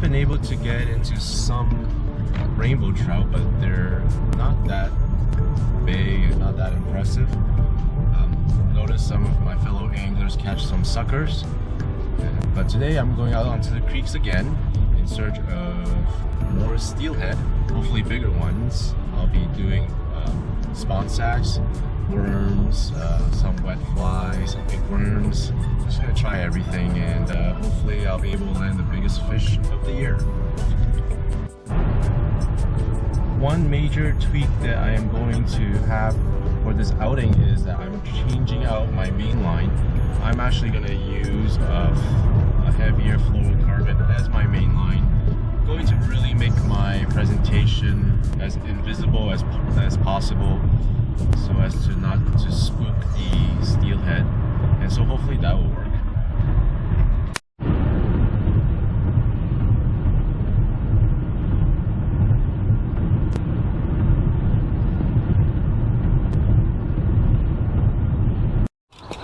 have been able to get into some rainbow trout, but they're not that big and not that impressive. Noticed some of my fellow anglers catch some suckers, but today I'm going out onto the creeks again in search of more steelhead, hopefully bigger ones. I'll be doing spawn sacks, worms, some wet flies, some big worms. Just gonna try everything, and hopefully I'll be able to land the biggest fish of the year. One major tweak that I am going to have for this outing is that I'm changing out my main line. I'm actually going to use a heavier fluorocarbon as my main line. I'm going to really make my presentation as invisible as possible, so as to not to spook the steelhead, and so hopefully that will work.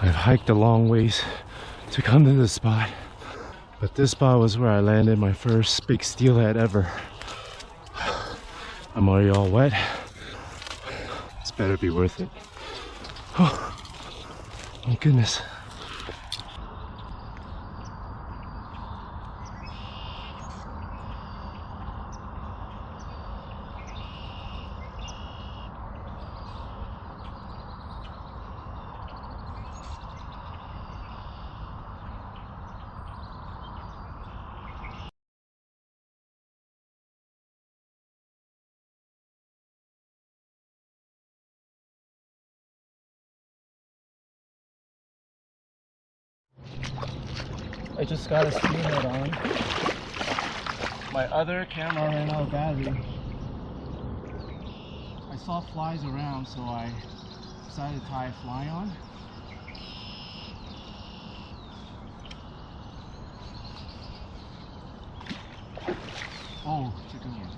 I've hiked a long ways to come to this spot, but this spot was where I landed my first big steelhead ever. I'm already all wet. This better be worth it. Oh my goodness. I just got a steelhead on. My other camera ran out of battery. I saw flies around, so I decided to tie a fly on. Oh, chicken one.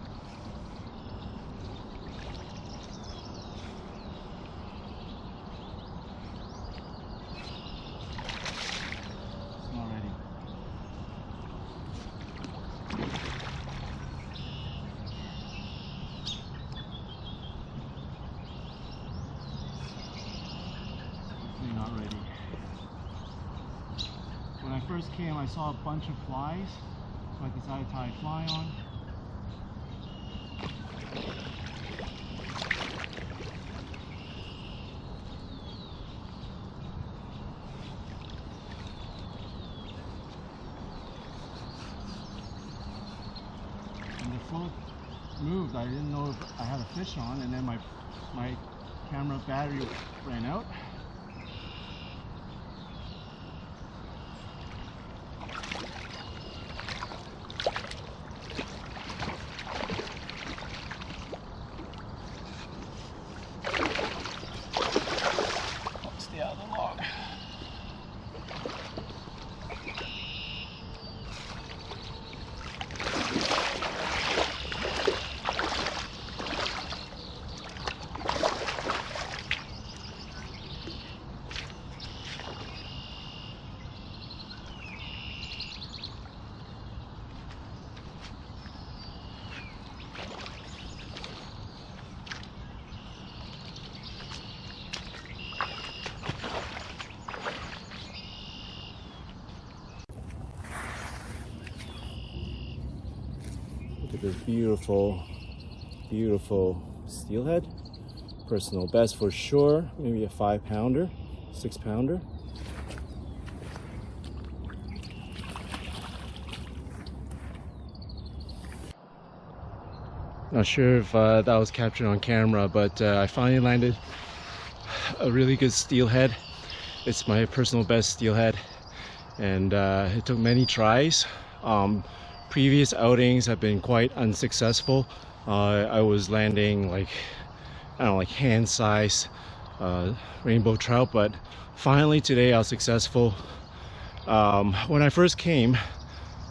Not ready. When I first came, I saw a bunch of flies, so I decided to tie a fly on. And the float moved. I didn't know if I had a fish on, and then my camera battery ran out. Stay out of the log. Look at this beautiful, beautiful steelhead. Personal best for sure. Maybe a 5-pounder, 6-pounder. Not sure if that was captured on camera, but I finally landed a really good steelhead. It's my personal best steelhead, and it took many tries. Previous outings have been quite unsuccessful. I was landing like, I don't know, like hand-sized rainbow trout, but finally today I was successful. When I first came,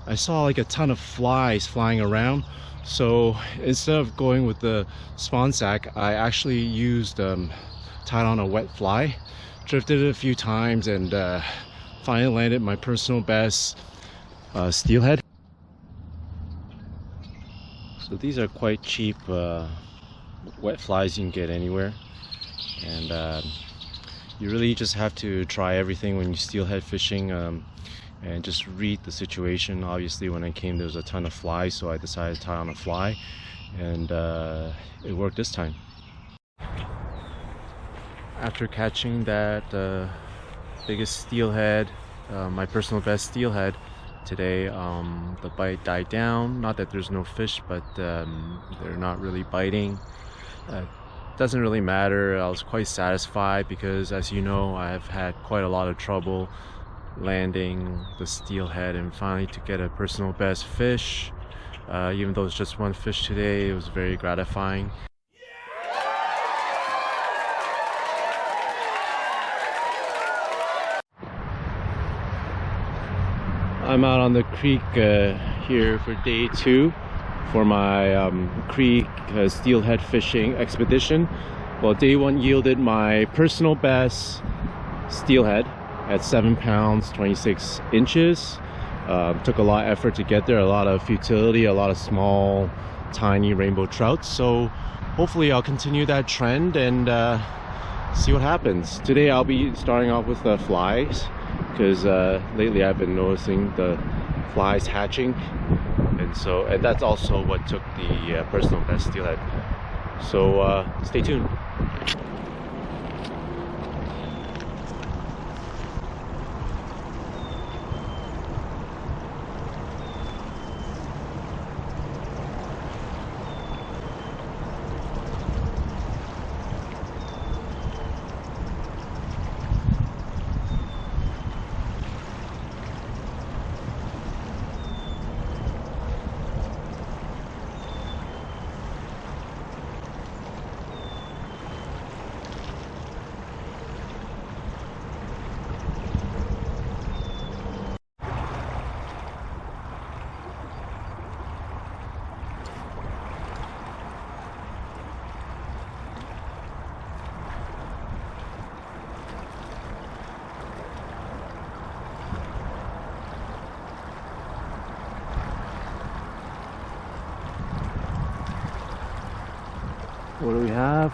I saw like a ton of flies flying around, so instead of going with the spawn sack, I actually used tied on a wet fly, drifted it a few times, and finally landed my personal best steelhead. So these are quite cheap wet flies you can get anywhere, and you really just have to try everything when you steelhead fishing, and just read the situation. Obviously when I came there was a ton of flies, so I decided to tie on a fly, and it worked this time. After catching that biggest steelhead, my personal best steelhead today, the bite died down. Not that there's no fish, but they're not really biting. Doesn't really matter. I was quite satisfied because, as you know, I've had quite a lot of trouble landing the steelhead, and finally to get a personal best fish, even though it's just one fish today, it was very gratifying. I'm out on the creek here for day 2 for my creek steelhead fishing expedition. Well, day 1 yielded my personal best steelhead at 7 pounds 26 inches. Took a lot of effort to get there, a lot of futility, a lot of small tiny rainbow trouts. So hopefully I'll continue that trend and see what happens. Today I'll be starting off with the flies, because lately I've been noticing the flies hatching, and that's also what took the personal best steelhead. So stay tuned. What do we have?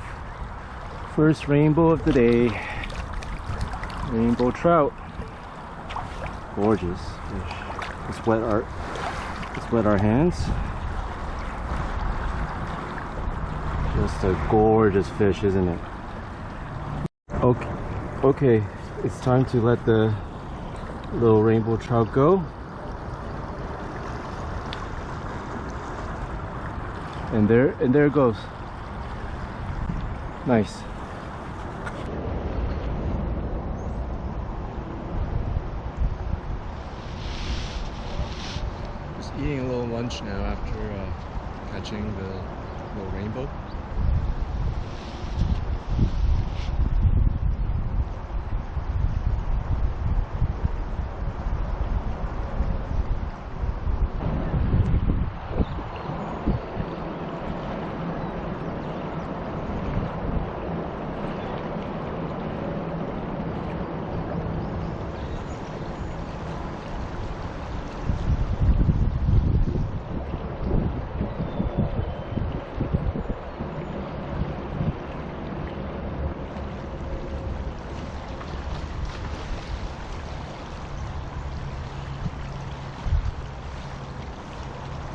First rainbow of the day. Rainbow trout. Gorgeous fish. Let's wet our hands. Just a gorgeous fish, isn't it? Okay, it's time to let the little rainbow trout go. And there it goes. Nice. Just eating a little lunch now after catching the little rainbow.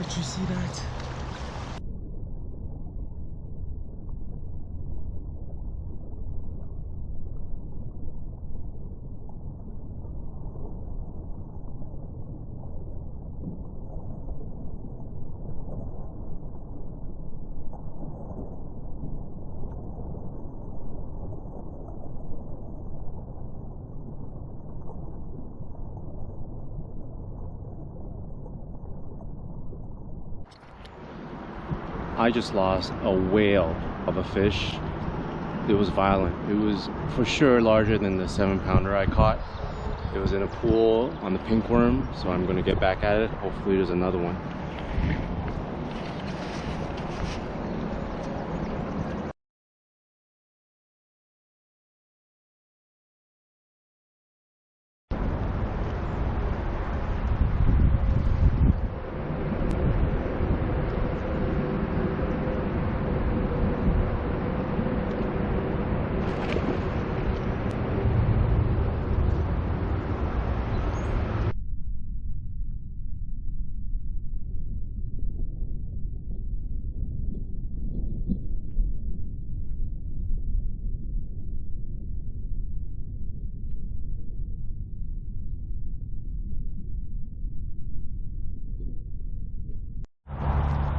Did you see that? I just lost a whale of a fish. It was violent. It was for sure larger than the 7-pounder I caught. It was in a pool on the pink worm, so I'm gonna get back at it. Hopefully there's another one.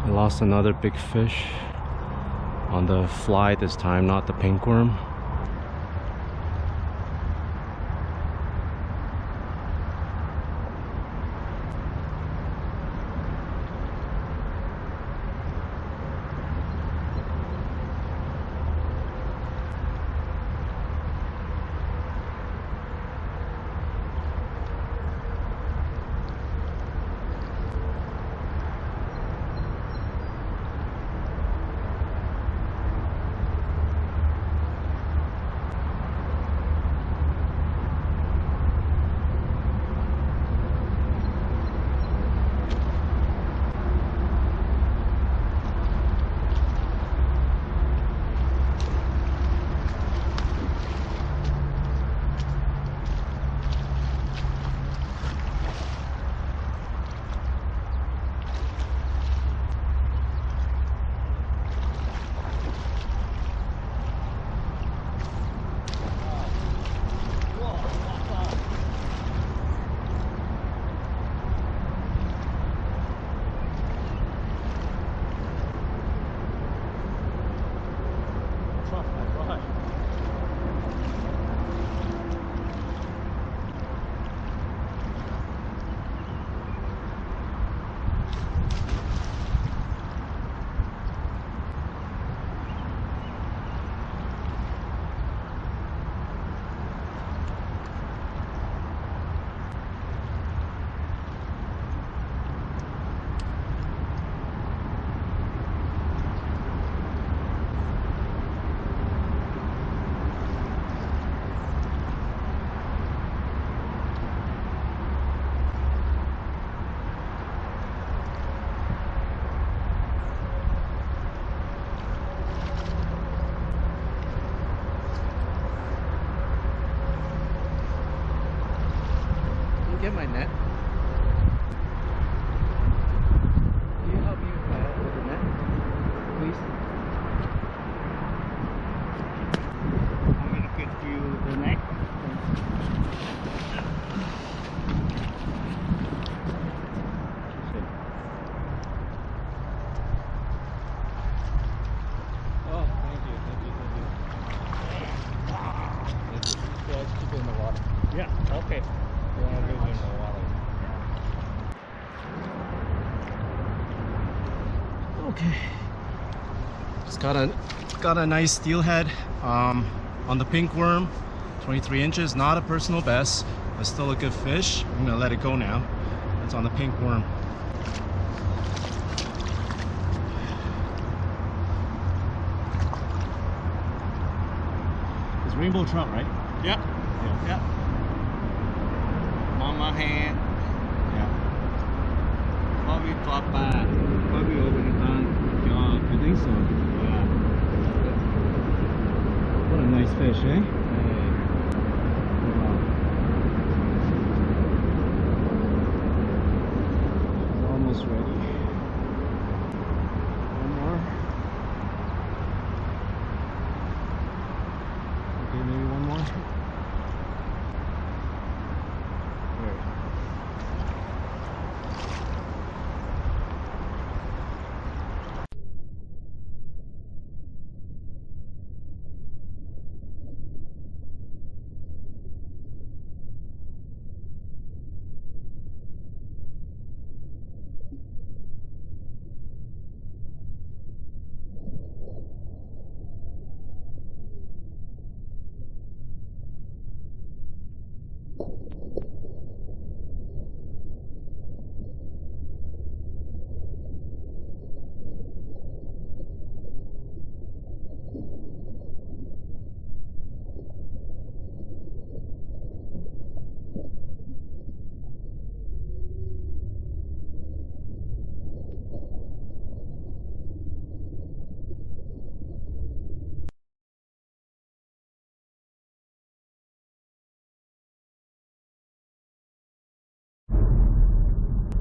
I lost another big fish on the fly this time, not the pink worm. Get my net. Can you help me with the net, please? I'm gonna get you the neck. Oh, thank you. Yeah, let's keep it in the water. Yeah, okay. Okay, just got a nice steelhead on the pink worm, 23 inches. Not a personal best, but still a good fish. I'm gonna let it go now. It's on the pink worm. It's rainbow trout, right? Yep. Yep. On my hand. Yeah. Probably drop by. Probably over the time. I think so. Yeah. What a nice fish, eh? It's almost ready. One more. Okay, maybe one more.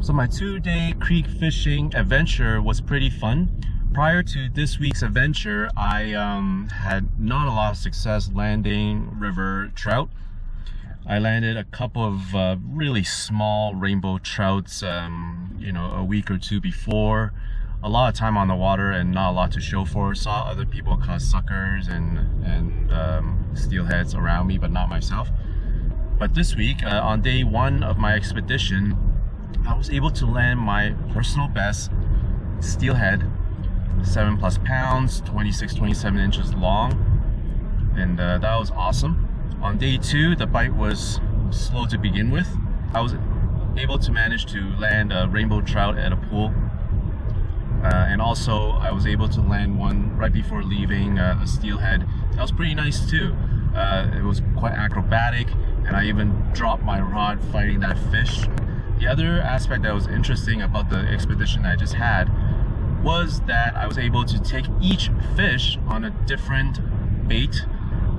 So my 2-day creek fishing adventure was pretty fun. Prior to this week's adventure, I had not a lot of success landing river trout. I landed a couple of really small rainbow trouts, you know, a week or two before. a lot of time on the water and not a lot to show for. Saw other people caught suckers and steelheads around me, but not myself. But this week, on day 1 of my expedition, I was able to land my personal best steelhead, 7+ pounds, 26-27 inches long, and that was awesome. On day 2, the bite was slow to begin with. I was able to manage to land a rainbow trout at a pool, and also I was able to land one right before leaving, a steelhead. That was pretty nice too. It was quite acrobatic, and I even dropped my rod fighting that fish. The other aspect that was interesting about the expedition I just had was that I was able to take each fish on a different bait.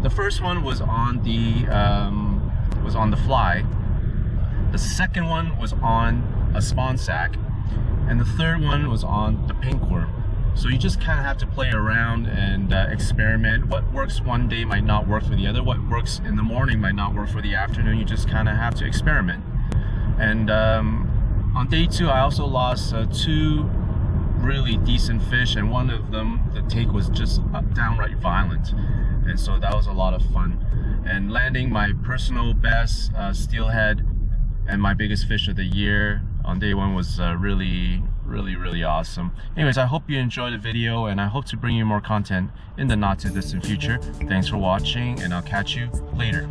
The first one was on the fly. The second one was on a spawn sack, and the third one was on the pink worm. So you just kind of have to play around and experiment. What works one day might not work for the other. What works in the morning might not work for the afternoon. You just kind of have to experiment. And on day 2, I also lost 2 really decent fish, and one of them, the take was just downright violent, and so that was a lot of fun. And landing my personal best steelhead and my biggest fish of the year on day 1 was really awesome. Anyways, I hope you enjoyed the video, and I hope to bring you more content in the not too distant future. Thanks for watching, and I'll catch you later.